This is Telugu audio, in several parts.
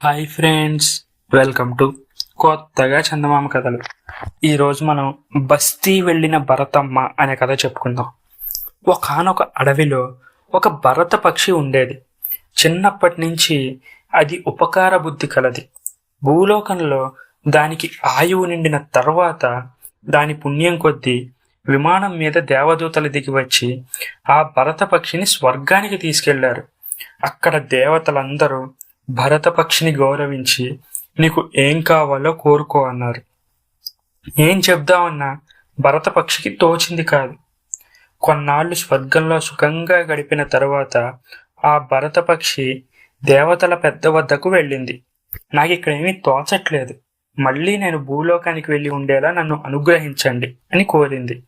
హాయ్ ఫ్రెండ్స్, వెల్కమ్ టు కొత్తగా చందమామ కథలు. ఈరోజు మనం బస్తీ వెళ్ళిన భరతమ్మ అనే కథ చెప్పుకుందాం. ఒకానొక అడవిలో ఒక భరత పక్షి ఉండేది. చిన్నప్పటి నుంచి అది ఉపకార బుద్ధి కలది. భూలోకంలో దానికి ఆయువు నిండిన తర్వాత దాని పుణ్యం కొద్దీ విమానం మీద దేవదూతలు దిగి వచ్చి ఆ భరత పక్షిని స్వర్గానికి తీసుకెళ్లారు. అక్కడ దేవతలందరూ భరత పక్షిని గౌరవించి నీకు ఏం కావాలో కోరుకో అన్నారు. ఏం చెప్దామన్నా భరత పక్షికి తోచింది కాదు. కొన్నాళ్లు స్వర్గంలో సుఖంగా గడిపిన తరువాత ఆ భరత పక్షి దేవతల పెద్ద వద్దకు వెళ్ళింది. నాకు ఇక్కడ ఏమీ తోచట్లేదు, మళ్ళీ నేను భూలోకానికి వెళ్ళి ఉండేలా నన్ను అనుగ్రహించండి అని కోరింది.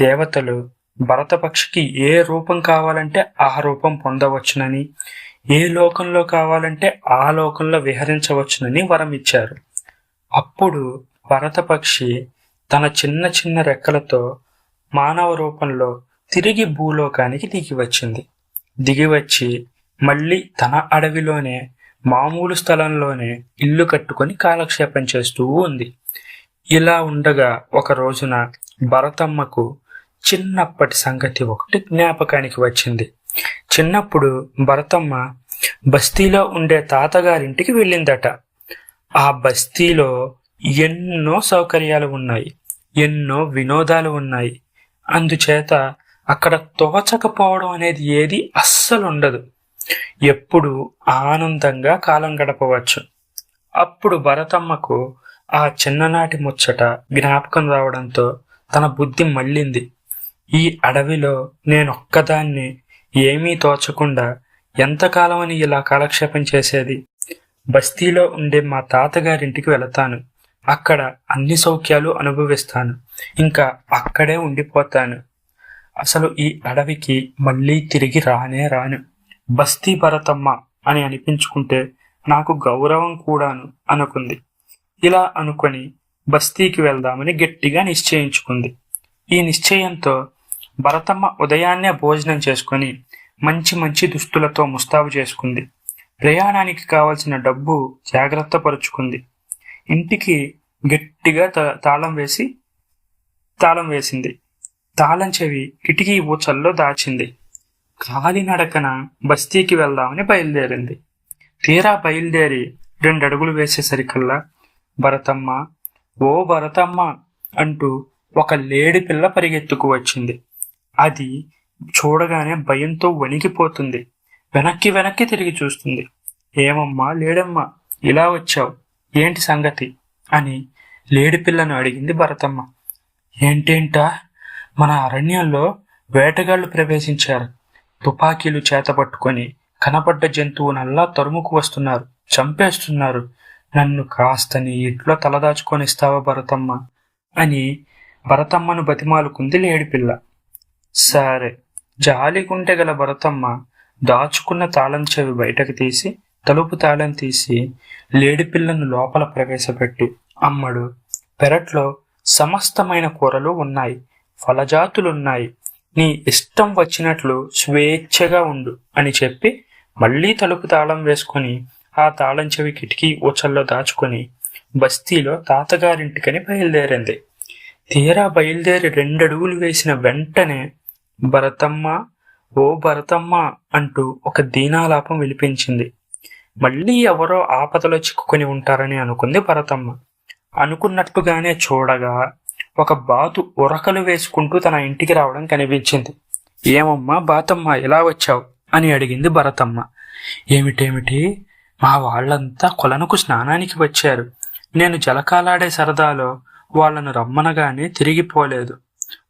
దేవతలు భరత పక్షికి ఏ రూపం కావాలంటే ఆ రూపం పొందవచ్చునని, ఏ లోకంలో కావాలంటే ఆ లోకంలో విహరించవచ్చునని వరం ఇచ్చారు. అప్పుడు భరతపక్షి తన చిన్న చిన్న రెక్కలతో మానవ రూపంలో తిరిగి భూలోకానికి దిగివచ్చింది. దిగివచ్చి మళ్ళీ తన అడవిలోనే మామూలు స్థలంలోనే ఇల్లు కట్టుకొని కాలక్షేపం చేస్తూ ఉంది. ఇలా ఉండగా ఒక రోజున భరతమ్మకు చిన్నప్పటి సంగతి ఒకటి జ్ఞాపకానికి వచ్చింది. చిన్నప్పుడు భరతమ్మ బస్తీలో ఉండే తాతగారింటికి వెళ్ళిందట. ఆ బస్తీలో ఎన్నో సౌకర్యాలు ఉన్నాయి, ఎన్నో వినోదాలు ఉన్నాయి. అందుచేత అక్కడ తోచకపోవడం అనేది ఏది అస్సలు ఉండదు. ఎప్పుడు ఆనందంగా కాలం గడపవచ్చు. అప్పుడు భరతమ్మకు ఆ చిన్ననాటి ముచ్చట జ్ఞాపకం రావడంతో తన బుద్ధి మళ్ళింది. ఈ అడవిలో నేనొక్కదాన్ని ఏమీ తోచకుండా ఎంతకాలం అని ఇలా కాలక్షేపం చేసేది? బస్తీలో ఉండే మా తాతగారింటికి వెళతాను, అక్కడ అన్ని సౌఖ్యాలు అనుభవిస్తాను, ఇంకా అక్కడే ఉండిపోతాను. అసలు ఈ అడవికి మళ్ళీ తిరిగి రానే రాను. బస్తీ భరతమ్మ అని అనిపించుకుంటే నాకు గౌరవం కూడాను అనుకుంది. ఇలా అనుకొని బస్తీకి వెళ్దామని గట్టిగా నిశ్చయించుకుంది. ఈ నిశ్చయంతో భరతమ్మ ఉదయాన్నే భోజనం చేసుకుని మంచి మంచి దుస్తులతో ముస్తాబు చేసుకుంది. ప్రయాణానికి కావలసిన డబ్బు జాగ్రత్త పరుచుకుంది. ఇంటికి గట్టిగా తాళం వేసింది. తాళం చెవి కిటికీ ఊచల్లో దాచింది. కాలినడకన బస్తీకి వెళ్దామని బయలుదేరింది. తీరా బయలుదేరి 2 అడుగులు వేసేసరికల్లా భరతమ్మ, ఓ భరతమ్మ అంటూ ఒక లేడి పిల్ల పరిగెత్తుకు వచ్చింది. అది చూడగానే భయంతో వణికిపోతుంది. వెనక్కి తిరిగి చూస్తుంది. ఏమమ్మా లేడమ్మా, ఇలా వచ్చావు, ఏంటి సంగతి అని లేడిపిల్లను అడిగింది భరతమ్మ. ఏంటేంటా, మన అరణ్యంలో వేటగాళ్లు ప్రవేశించారు. తుపాకీలు చేతపట్టుకొని కనపడ్డ జంతువునల్లా తరుముకు వస్తున్నారు, చంపేస్తున్నారు. నన్ను కాస్త నీ ఇంట్లో తలదాచుకొనిస్తావా భరతమ్మ అని భరతమ్మను బతిమాలుకుంది లేడిపిల్ల. సరే, జాలిగుంటె గల భరతమ్మ దాచుకున్న తాళం చెవి బయటకు తీసి తలుపు తాళం తీసి లేడిపిల్లను లోపల ప్రవేశపెట్టి, అమ్మడు, పెరట్లో సమస్తమైన కూరలు ఉన్నాయి, ఫలజాతులున్నాయి, నీ ఇష్టం వచ్చినట్లు స్వేచ్ఛగా ఉండు అని చెప్పి మళ్లీ తలుపు తాళం వేసుకుని ఆ తాళం చెవి కిటికీ ఊచల్లో దాచుకుని బస్తీలో తాతగారింటికని బయలుదేరింది. తీరా బయలుదేరి 2 అడుగులు వేసిన వెంటనే భరతమ్మ, ఓ భరతమ్మ అంటూ ఒక దీనాలాపం వినిపించింది. మళ్ళీ ఎవరో ఆపదలో చిక్కుకొని ఉంటారని అనుకుంది భరతమ్మ. అనుకున్నట్టుగానే చూడగా ఒక బాతు ఉరకలు వేసుకుంటూ తన ఇంటికి రావడం కనిపించింది. ఏమమ్మా బాతమ్మ, ఎలా వచ్చావు అని అడిగింది భరతమ్మ. ఏమిటేమిటి, మా వాళ్ళంతా కొలనుకు స్నానానికి వచ్చారు. నేను జలకాలాడే సరదాలో వాళ్ళను రమ్మనగానే తిరిగిపోలేదు.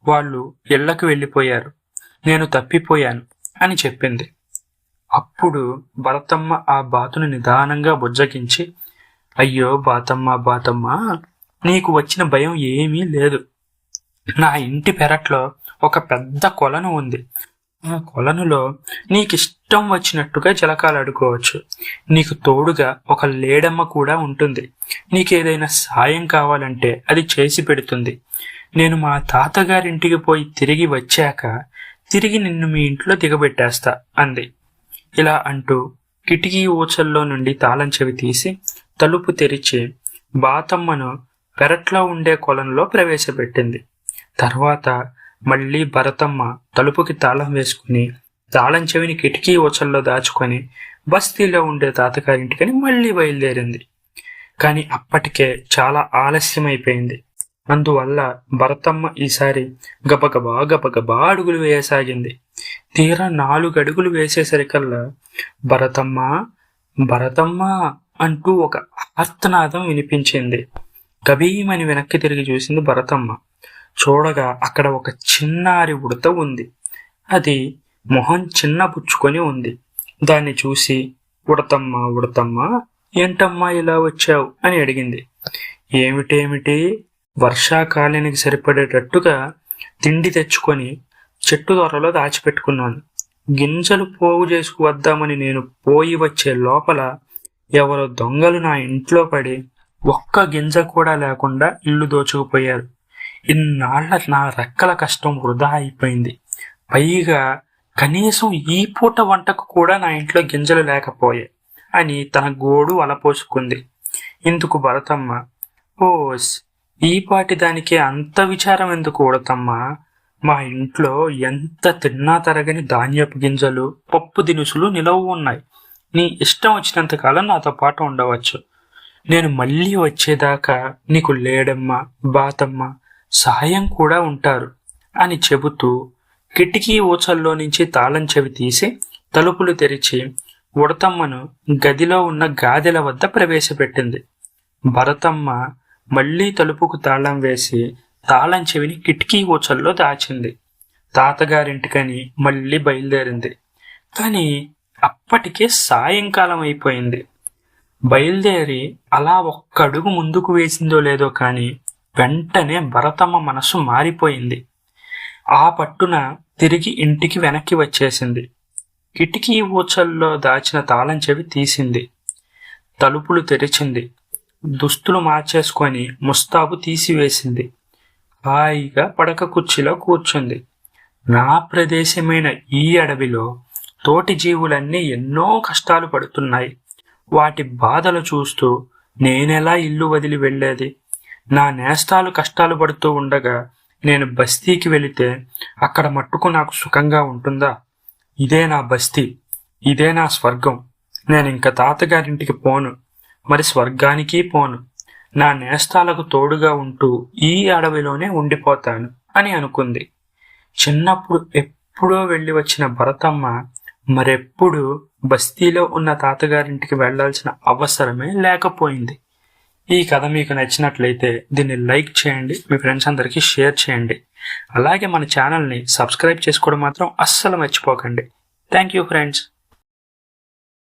వాళ్ళు ఇళ్లకు వెళ్ళిపోయారు, నేను తప్పిపోయాను అని చెప్పింది. అప్పుడు భరతమ్మ ఆ బాతును నిదానంగా బుజ్జగించి, అయ్యో బాతమ్మ, నీకు వచ్చిన భయం ఏమీ లేదు. నా ఇంటి పెరట్లో ఒక పెద్ద కొలను ఉంది. ఆ కొలనులో నీకిష్టం వచ్చినట్టుగా జలకాలాడుకోవచ్చు. నీకు తోడుగా ఒక లేడమ్మ కూడా ఉంటుంది. నీకేదైనా సాయం కావాలంటే అది చేసి పెడుతుంది. నేను మా తాతగారింటికి పోయి తిరిగి వచ్చాక తిరిగి నిన్ను మీ ఇంట్లో దిగబెట్టేస్తా అంది. ఇలా అంటూ కిటికీ ఊచల్లో నుండి తాళం చెవి తీసి తలుపు తెరిచి బాతమ్మను పెరట్లో ఉండే కొలంలో ప్రవేశపెట్టింది. తర్వాత మళ్ళీ భరతమ్మ తలుపుకి తాళం వేసుకుని తాళం చెవిని కిటికీ ఊచల్లో దాచుకొని బస్తీలో ఉండే తాతగారింటికని మళ్ళీ బయలుదేరింది. కాని అప్పటికే చాలా ఆలస్యమైపోయింది. అందువల్ల భరతమ్మ ఈసారి గబగబా అడుగులు వేయసాగింది. తీరా 4 అడుగులు వేసేసరికల్లా భరతమ్మ భరతమ్మ అంటూ ఒక ఆర్తనాదం వినిపించింది. గభీమని వెనక్కి తిరిగి చూసింది భరతమ్మ. చూడగా అక్కడ ఒక చిన్నారి ఉడత ఉంది. అది మొహం చిన్నబుచ్చుకొని ఉంది. దాన్ని చూసి ఉడతమ్మ ఏంటమ్మా ఇలా వచ్చావు అని అడిగింది. ఏమిటేమిటి, వర్షాకాలానికి సరిపడేటట్టుగా తిండి తెచ్చుకొని చెట్టు దొరలో దాచిపెట్టుకున్నాను. గింజలు పోగు చేసుకు వద్దామని నేను పోయి వచ్చే లోపల ఎవరో దొంగలు నా ఇంట్లో పడి ఒక్క గింజ కూడా లేకుండా ఇల్లు దోచుకుపోయారు. ఇన్నాళ్ల నా రెక్కల కష్టం వృధా అయిపోయింది. పైగా కనీసం ఈ పూట వంటకు కూడా నా ఇంట్లో గింజలు లేకపోయాయి అని తన గోడు అలపోసుకుంది. ఇందుకు భరతమ్మ, ఓస్ ఈ పాటి దానికి అంత విచారం ఎందుకు ఉడతమ్మా? మా ఇంట్లో ఎంత తిన్నా తరగని ధాన్యపు గింజలు, పప్పు దినుసులు నిలవ ఉన్నాయి. నీ ఇష్టం వచ్చినంత కాలం నాతో పాటు ఉండవచ్చు. నేను మళ్ళీ వచ్చేదాకా నీకు లేడమ్మ, బాతమ్మ, సాయం కూడా ఉంటారు అని చెబుతూ కిటికీ ఊచల్లో నుంచి తాళం చెవి తీసి తలుపులు తెరిచి ఉడతమ్మను గదిలో ఉన్న గాదెల వద్ద ప్రవేశపెట్టింది. భరతమ్మ మళ్లీ తలుపుకు తాళం వేసి తాళం చెవిని కిటికీ ఊచల్లో దాచింది. తాతగారింటికని మళ్లీ బయలుదేరింది. కాని అప్పటికే సాయంకాలం అయిపోయింది. బయలుదేరి అలా ఒక్క అడుగు ముందుకు వేసిందో లేదో కాని వెంటనే భరతమ్మ మనసు మారిపోయింది. ఆ పట్టున తిరిగి ఇంటికి వెనక్కి వచ్చేసింది. కిటికీ ఊచల్లో దాచిన తాళం చెవి తీసింది. తలుపులు తెరిచింది. దుస్తులు మార్చేసుకొని ముస్తాబు తీసివేసింది. హాయిగా పడక కుర్చీలో కూర్చుంది. నా ప్రదేశమైన ఈ అడవిలో తోటి జీవులన్నీ ఎన్నో కష్టాలు పడుతున్నాయి. వాటి బాధలు చూస్తూ నేనెలా ఇల్లు వదిలి వెళ్ళేది? నా నేస్తాలు కష్టాలు పడుతూ ఉండగా నేను బస్తీకి వెళితే అక్కడ మట్టుకు నాకు సుఖంగా ఉంటుందా? ఇదే నా బస్తీ, ఇదే నా స్వర్గం. నేనింక తాతగారింటికి పోను, మరి స్వర్గానికి పోను. నా నేస్తాలకు తోడుగా ఉంటూ ఈ అడవిలోనే ఉండిపోతాను అని అనుకుంది. చిన్నప్పుడు ఎప్పుడో వెళ్ళి వచ్చిన భరతమ్మ మరెప్పుడు బస్తీలో ఉన్న తాతగారింటికి వెళ్లాల్సిన అవసరమే లేకపోయింది. ఈ కథ మీకు నచ్చినట్లయితే దీన్ని లైక్ చేయండి, మీ ఫ్రెండ్స్ అందరికీ షేర్ చేయండి. అలాగే మన ఛానల్ని సబ్స్క్రైబ్ చేసుకోవడం మాత్రం అస్సలు మర్చిపోకండి. Thank you friends.